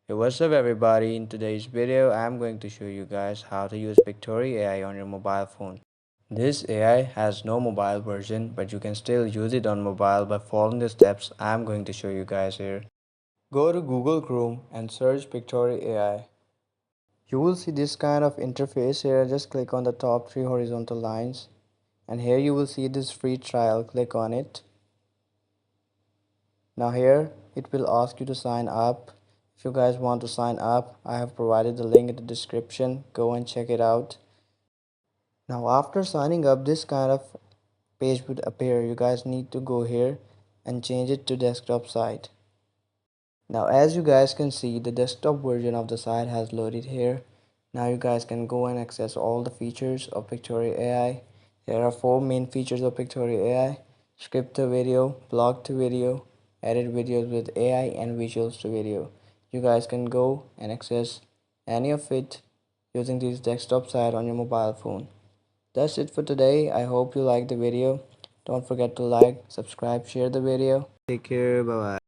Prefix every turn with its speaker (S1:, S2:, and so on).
S1: Hey, what's up everybody? In today's video, I'm going to show you guys how to use pictory.ai on your mobile phone. This AI has no mobile version, but you can still use it on mobile by following the steps I'm going to show you guys here. Go to Google Chrome and search pictory.ai. You will see this kind of interface here. Just click on the top three horizontal lines, and here you will see this free trial. Click on it. Now here it will ask you to sign up. If you guys want to sign up, I have provided the link in the description. Go and check it out. Now after signing up, this kind of page would appear. You guys need to go here and change it to desktop site. Now as you guys can see, the desktop version of the site has loaded here. Now you guys can go and access all the features of pictory AI. There are four main features of pictory AI: script to video, blog to video, edit videos with AI, and visuals to video. You guys can go and access any of it using this desktop site on your mobile phone. That's it for today. I hope you liked the video. Don't forget to like, subscribe, share the video. Take care. Bye bye.